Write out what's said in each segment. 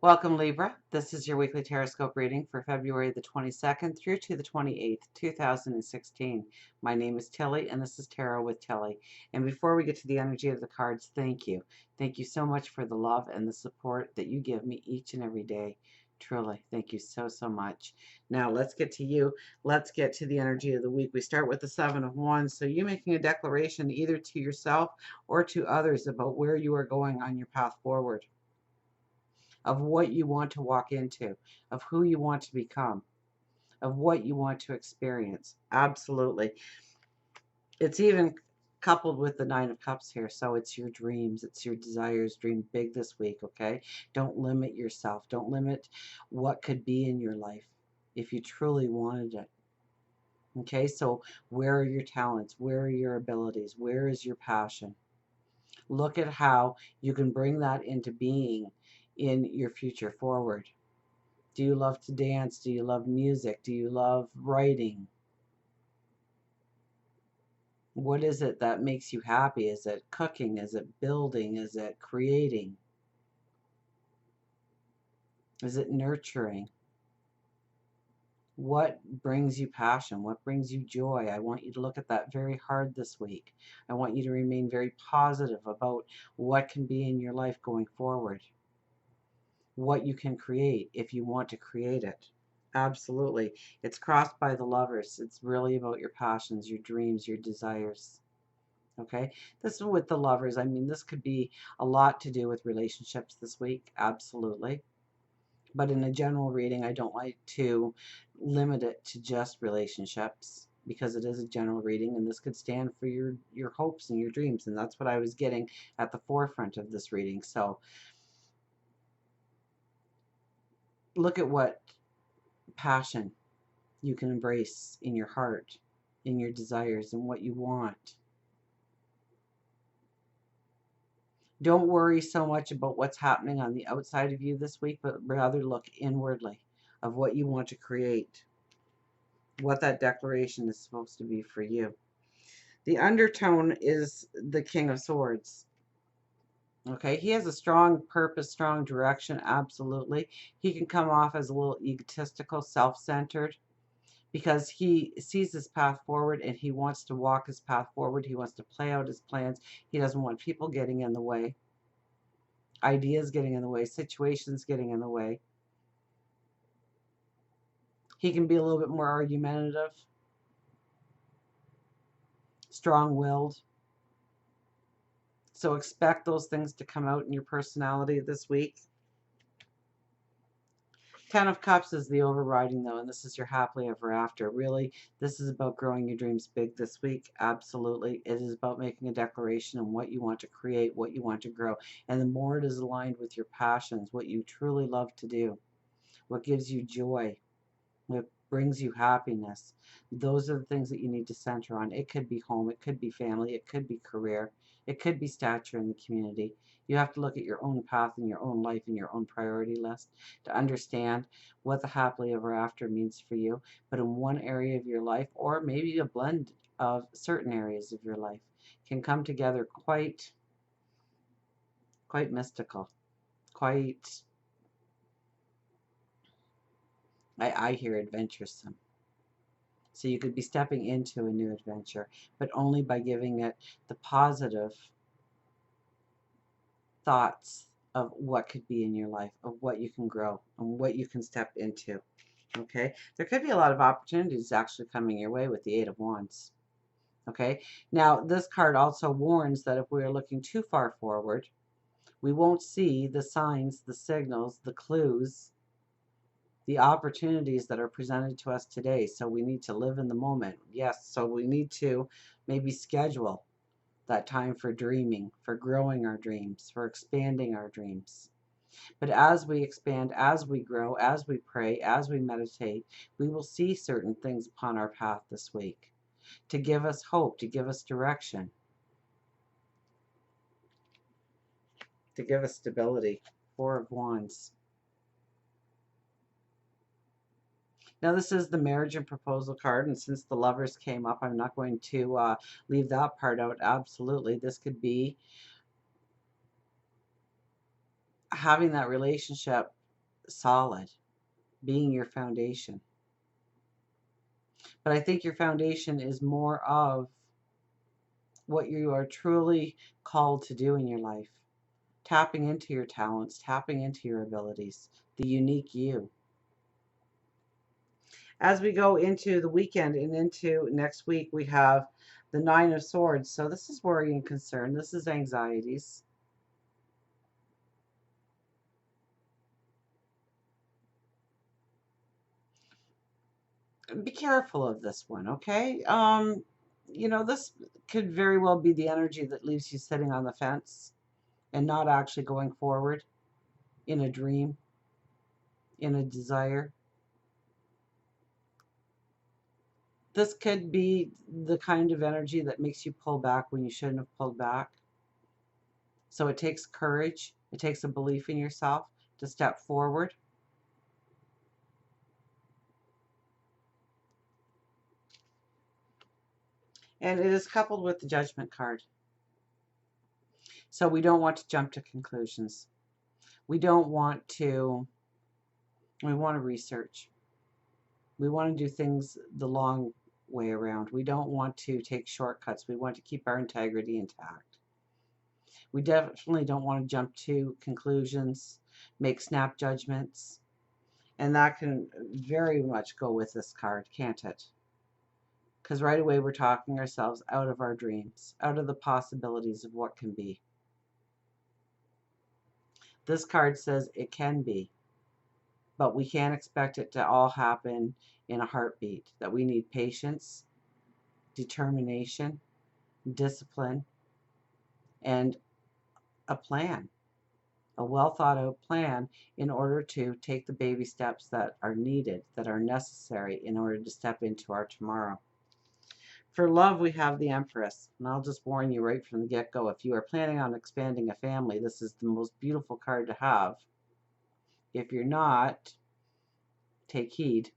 Welcome, Libra. This is your weekly Taroscope reading for February the 22nd through to the 28th, 2016. My name is Tilly, and this is Tarot with Tilly. And before we get to the energy of the cards, thank you. Thank you so much for the love and the support that you give me each and every day. Truly, thank you so, so much. Now, let's get to you. Let's get to the energy of the week. We start with the Seven of Wands. So you making a declaration either to yourself or to others about where you are going on your path forward, of what you want to walk into, of who you want to become, of what you want to experience. Absolutely. It's even coupled with the Nine of Cups here. So it's your dreams, it's your desires. Dream big this week, okay? Don't limit yourself. Don't limit what could be in your life if you truly wanted it. Okay, so where are your talents? Where are your abilities? Where is your passion? Look at how you can bring that into being in your future forward. Do you love to dance? Do you love music? Do you love writing? What is it that makes you happy? Is it cooking? Is it building? Is it creating? Is it nurturing? What brings you passion? What brings you joy? I want you to look at that very hard this week. I want you to remain very positive about what can be in your life going forward, what you can create if you want to create it. Absolutely. It's crossed by the Lovers. It's really about your passions, your dreams, your desires. Okay. This is with the Lovers. I mean, this could be a lot to do with relationships this week. Absolutely. But in a general reading, I don't like to limit it to just relationships because it is a general reading, and this could stand for your hopes and your dreams. And that's what I was getting at the forefront of this reading. So look at what passion you can embrace in your heart, in your desires, and what you want. Don't worry so much about what's happening on the outside of you this week, but rather look inwardly of what you want to create, what that declaration is supposed to be for you. The undertone is the King of Swords. Okay, he has a strong purpose, strong direction, absolutely. He can come off as a little egotistical, self-centered, because he sees his path forward and he wants to walk his path forward. He wants to play out his plans. He doesn't want people getting in the way, ideas getting in the way, situations getting in the way. He can be a little bit more argumentative, strong-willed. So expect those things to come out in your personality this week. Ten of Cups is the overriding, though, and this is your happily ever after. Really, this is about growing your dreams big this week. Absolutely. It is about making a declaration on what you want to create, what you want to grow. And the more it is aligned with your passions, what you truly love to do, what gives you joy, what brings you happiness, those are the things that you need to center on. It could be home, it could be family, it could be career, it could be stature in the community. You have to look at your own path and your own life and your own priority list to understand what the happily ever after means for you. But in one area of your life, or maybe a blend of certain areas of your life, can come together quite mystical, quite, I hear adventuresome. So you could be stepping into a new adventure, but only by giving it the positive thoughts of what could be in your life, of what you can grow, and what you can step into. Okay? There could be a lot of opportunities actually coming your way with the Eight of Wands. Okay? Now, this card also warns that if we are looking too far forward, we won't see the signs, the signals, the clues, the opportunities that are presented to us today. So we need to live in the moment. Yes, so we need to maybe schedule that time for dreaming, for growing our dreams, for expanding our dreams. But as we expand, as we grow, as we pray, as we meditate, we will see certain things upon our path this week to give us hope, to give us direction, to give us stability. Four of Wands. Now, this is the marriage and proposal card, and since the Lovers came up, I'm not going to leave that part out. Absolutely. This could be having that relationship solid, being your foundation. But I think your foundation is more of what you are truly called to do in your life. Tapping into your talents, tapping into your abilities, the unique you. As we go into the weekend and into next week, we have the Nine of Swords. So this is worry and concern. This is anxieties. Be careful of this one, okay? This could very well be the energy that leaves you sitting on the fence and not actually going forward in a dream, in a desire. This could be the kind of energy that makes you pull back when you shouldn't have pulled back. So it takes courage, it takes a belief in yourself to step forward. And it is coupled with the Judgment card. So we don't want to jump to conclusions. We don't want to, we want to research. We want to do things the long way around. We don't want to take shortcuts. We want to keep our integrity intact. We definitely don't want to jump to conclusions, make snap judgments. And that can very much go with this card, can't it? Because right away we're talking ourselves out of our dreams, out of the possibilities of what can be. This card says it can be, but we can't expect it to all happen in a heartbeat, that we need patience, determination, discipline, and a plan, a well thought out plan in order to take the baby steps that are needed, that are necessary in order to step into our tomorrow. For love, we have the Empress. And I'll just warn you right from the get-go, if you are planning on expanding a family, this is the most beautiful card to have. If you're not, take heed,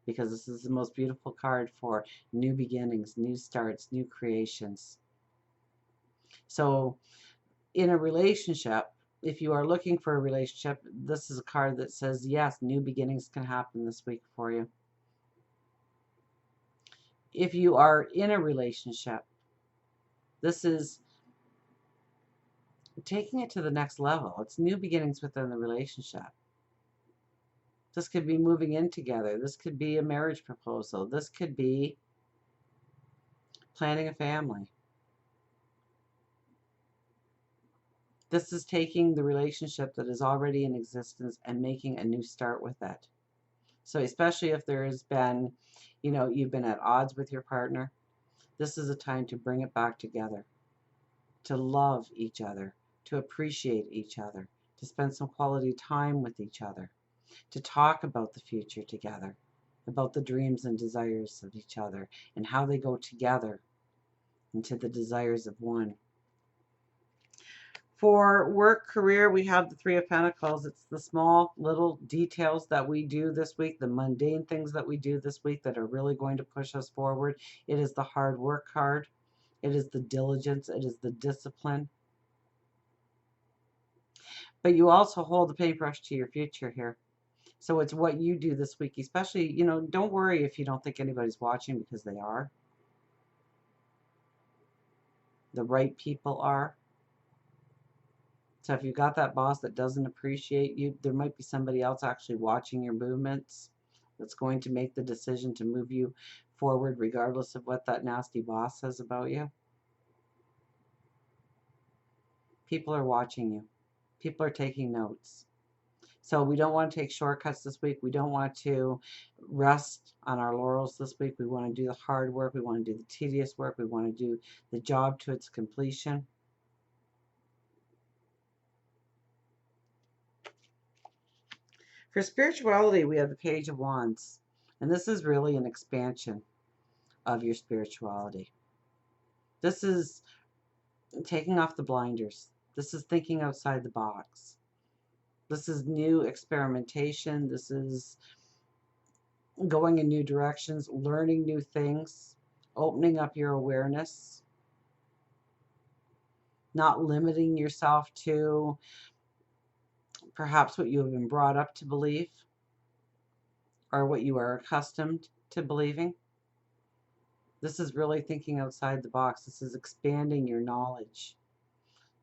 because this is the most beautiful card for new beginnings, new starts, new creations. So in a relationship, if you are looking for a relationship, this is a card that says, yes, new beginnings can happen this week for you. If you are in a relationship, this is taking it to the next level. It's new beginnings within the relationship. This could be moving in together. This could be a marriage proposal. This could be planning a family. This is taking the relationship that is already in existence and making a new start with it. So especially if there has been, you've been at odds with your partner, this is a time to bring it back together, to love each other, to appreciate each other, to spend some quality time with each other, to talk about the future together, about the dreams and desires of each other and how they go together into the desires of one. For work, career, we have the Three of Pentacles. It's the small little details that we do this week, the mundane things that we do this week that are really going to push us forward. It is the hard work card. It is the diligence. It is the discipline. But you also hold the paintbrush to your future here. So it's what you do this week, especially, don't worry if you don't think anybody's watching, because they are. The right people are. So if you've got that boss that doesn't appreciate you, there might be somebody else actually watching your movements that's going to make the decision to move you forward regardless of what that nasty boss says about you. People are watching you. People are taking notes. So we don't want to take shortcuts this week. We don't want to rest on our laurels this week. We want to do the hard work. We want to do the tedious work. We want to do the job to its completion. For spirituality, we have the Page of Wands. And this is really an expansion of your spirituality. This is taking off the blinders. This is thinking outside the box. This is new experimentation. This is going in new directions, learning new things, opening up your awareness, not limiting yourself to perhaps what you have been brought up to believe or what you are accustomed to believing. This is really thinking outside the box. This is expanding your knowledge.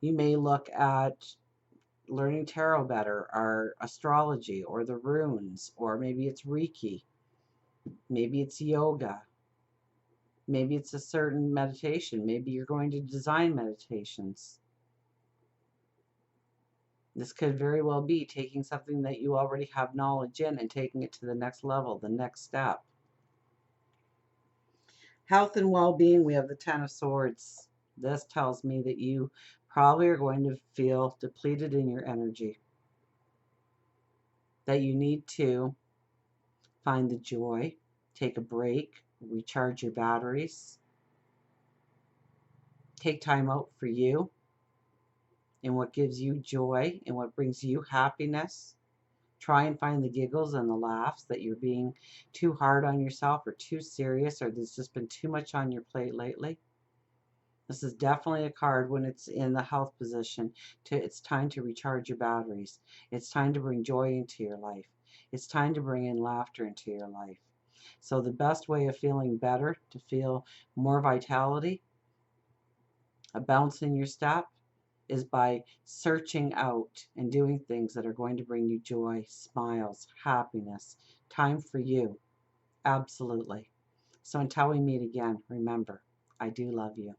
You may look at learning tarot better, or astrology, or the runes, or maybe it's Reiki, maybe it's yoga, maybe it's a certain meditation, maybe you're going to design meditations. This could very well be taking something that you already have knowledge in and taking it to the next level, the next step. Health and well-being, we have the Ten of Swords. This tells me that you probably are going to feel depleted in your energy, that you need to find the joy, take a break, recharge your batteries, take time out for you and what gives you joy and what brings you happiness. Try and find the giggles and the laughs, that you're being too hard on yourself or too serious, or there's just been too much on your plate lately. This is definitely a card when it's in the health position. It's time to recharge your batteries. It's time to bring joy into your life. It's time to bring in laughter into your life. So the best way of feeling better, to feel more vitality, a bounce in your step, is by searching out and doing things that are going to bring you joy, smiles, happiness, time for you. Absolutely. So until we meet again, remember, I do love you.